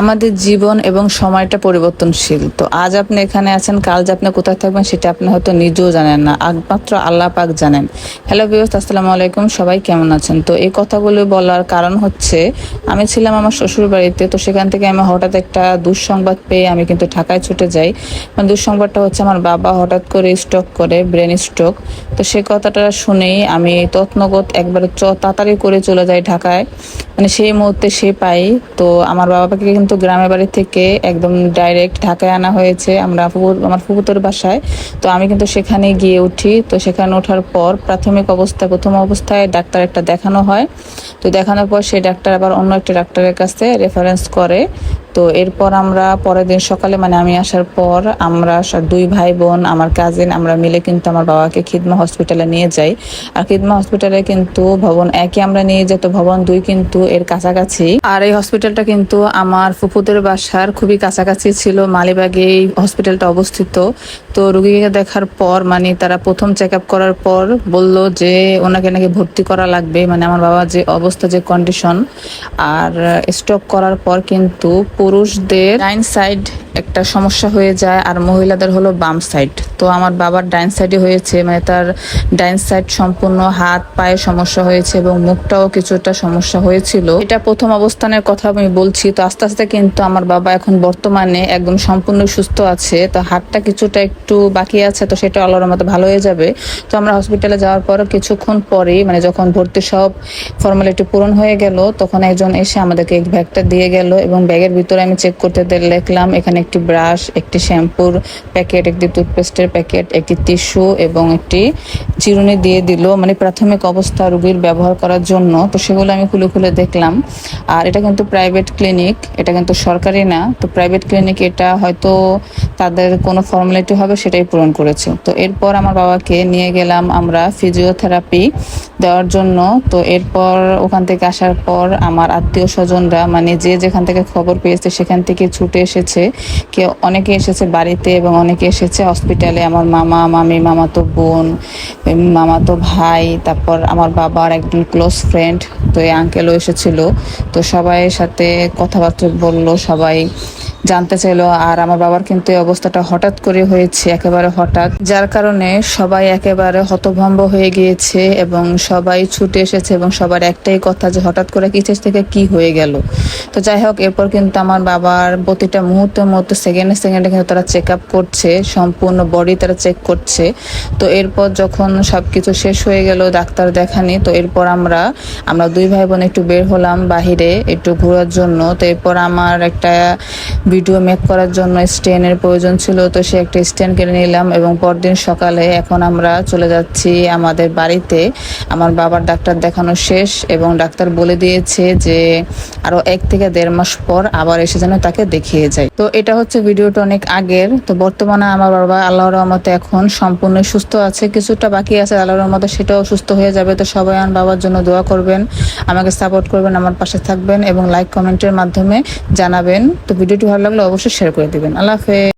আমাদের জীবন এবং সময়টা পরিবর্তনশীল। তো আজ আপনি এখানে আছেন, কাল যে আপনি কোথায় থাকবেন সেটা আপনি হয়তো নিজেও জানেন না, একমাত্র আল্লাহ পাক জানেন। হ্যালো ভিউয়ার্স, আসসালামু আলাইকুম, সবাই কেমন আছেন? তো এই কথাগুলো বলার কারণ হচ্ছে, আমি ছিলাম আমার শ্বশুর বাড়িতে, তো সেখান থেকে আমি হঠাৎ একটা দুঃসংবাদ পেয়ে আমি কিন্তু ঢাকায় ছুটে যাই। মানে দুঃসংবাদটা হচ্ছে আমার বাবা হঠাৎ করে স্ট্রোক করে, ব্রেন স্ট্রোক। তো সেই কথাটা শুনেই আমি তৎনগত একবারে তাড়াতাড়ি করে চলে যাই ঢাকায়। মানে সেই মুহূর্তে সে পাই। তো আমার বাবাকে কিন্তু গ্রামের বাড়ি থেকে একদম ডাইরেক্ট ঢাকায় আনা হয়েছে আমার ফুপুতোর বাসায়। তো আমি কিন্তু সেখানে গিয়ে উঠি। তো সেখানে ওঠার পর প্রাথমিক অবস্থায়, প্রথম অবস্থায় ডাক্তার একটা দেখানো হয়। তো দেখানোর পর সেই ডাক্তার আবার অন্য একটা ডাক্তারের কাছে রেফারেন্স করে। তো এরপর আমরা পরের দিন সকালে, মানে আমি আসার পর আমরা দুই ভাই বোন, আমার কাজিন, আমরা মিলে কিন্তু আমার বাবাকে খিদমা হসপিটালে নিয়ে যাই। আর খিদমা হসপিটালে কিন্তু ভবন একে আমরা নিয়ে যেত, ভবন 2 কিন্তু এর কাছাকাছি। আর এই হসপিটালটা কিন্তু আমার ফুফুদের বাসার খুবই কাছাকাছি ছিল, মালিবাগে এই হসপিটালটা অবস্থিত। তো রুগীকে দেখার পর, মানে তারা প্রথম চেক আপ করার পর বলল যে ওনাকে নাকি ভর্তি করা লাগবে, মানে আমার বাবার যে অবস্থা, যে কন্ডিশন। আর স্ট্রোক করার পর কিন্তু পুরুষদের ডাইন সাইড একটা সমস্যা হয়ে যায় আর মহিলাদের হলো বাম সাইড। তো আমার বাবার ডাইন সাইডে হয়েছে, মানে তার ডাইন সাইড সম্পূর্ণ হাত পায়ে সমস্যা হয়েছে এবং মুখটাও কিছুটা সমস্যা হয়েছিল। এটা প্রথম অবস্থানের কথা আমি বলছি। তো আস্তে আস্তে কিন্তু আমার বাবা এখন বর্তমানে একদম সম্পূর্ণ সুস্থ আছে। তো হাতটা কিছুটা একটু বাকি আছে, তো সেটা আল্লাহর মতো ভালো হয়ে যাবে। তো আমরা হসপিটালে যাওয়ার পর কিছুক্ষণ পরেই, মানে যখন ভর্তি সব ফর্মালিটি পূরণ হয়ে গেল, তখন একজন এসে আমাদেরকে এক ব্যাগটা দিয়ে গেল এবং ব্যাগের ভিতরে আমি চেক করতে দেখলাম এখানে একটি ব্রাশ, একটি শ্যাম্পুর প্যাকেট, একটি টুথপেস্টের প্যাকেট, একটি টিস্যু এবং একটি চিরুনি দিয়ে দিল, মানে প্রাথমিক অবস্থা রোগীর ব্যবহার করার জন্য। তো সেগুলো আমি খুলে খুলে দেখলাম। আর এটা কিন্তু প্রাইভেট ক্লিনিক, এটা কিন্তু সরকারি না। তো প্রাইভেট ক্লিনিক, এটা হয়তো তাদের কোনো ফর্মালিটি হবে সেটাই পূরণ করেছে। তো এরপর আমার বাবাকে নিয়ে গেলাম আমরা ফিজিওথেরাপি দেওয়ার জন্য। তো এরপর ওখান থেকে আসার পর আমার আত্মীয় স্বজনরা, মানে যে যেখান থেকে খবর পেয়েছে সেখান থেকে ছুটে এসেছে। কেউ অনেকে এসেছে বাড়িতে এবং অনেকে এসেছে হসপিটালে। আমার মামা, মামি, মামাতো বোন, মামাতো ভাই, তারপর আমার বাবার একজন ক্লোজ ফ্রেন্ড, তো এই আঙ্কেলও এসেছিল। তো সবাইয়ের সাথে কথাবার্তা বললো, সবাই জানতে চাইলো। আর আমার বাবার কিন্তু এই অবস্থাটা হঠাৎ করে হয়েছে, একেবারে হঠাৎ, যার কারণে সবাই একেবারে হতভম্ব হয়ে গিয়েছে এবং সবাই ছুটে এসেছে এবং সবার একটাই কথা যে হঠাৎ করে কিসের থেকে কি হয়ে গেল। তো যাই হোক, এরপর কিন্তু আমার বাবার প্রতিটা মুহূর্তে মুহূর্তে, সেকেন্ডে সেকেন্ডে কিন্তু তারা চেক আপ করছে, সম্পূর্ণ বডি তারা চেক করছে। তো এরপর যখন সবকিছু শেষ হয়ে গেল, ডাক্তার দেখানি, তো এরপর আমরা দুই ভাই বোন একটু বের হলাম বাহিরে একটু ঘোরার জন্য। তো এরপর আমার একটা ভিডিও মেক করার জন্য স্ট্যান্ডের প্রয়োজন ছিল, তো সে একটা স্ট্যান্ড কিনে নিলাম এবং পরদিন সকালে এখন আমরা চলে যাচ্ছি আমাদের বাড়িতে। আমার বাবার ডাক্তার দেখানো শেষ এবং ডাক্তার বলে দিয়েছে যে আরো 1 থেকে 1.5 মাস পর আবার এসে যেন তাকে দেখিয়ে যায়। তো এটা হচ্ছে ভিডিওটা অনেক আগের। তো বর্তমানে আমার বাবা আল্লাহর রহমতে এখন সম্পূর্ণ সুস্থ আছে, কিছুটা বাকি আছে আল্লাহর রহমতে, সেটাও সুস্থ হয়ে যাবে। তো সবাই আমার বাবার জন্য দোয়া করবেন, আমাকে সাপোর্ট করবেন, আমার পাশে থাকবেন এবং লাইক কমেন্টের মাধ্যমে জানাবেন। তো ভিডিওটি ভালো লাগলে অবশ্যই শেয়ার করে দিবেন। আল্লাহ হাফেজ।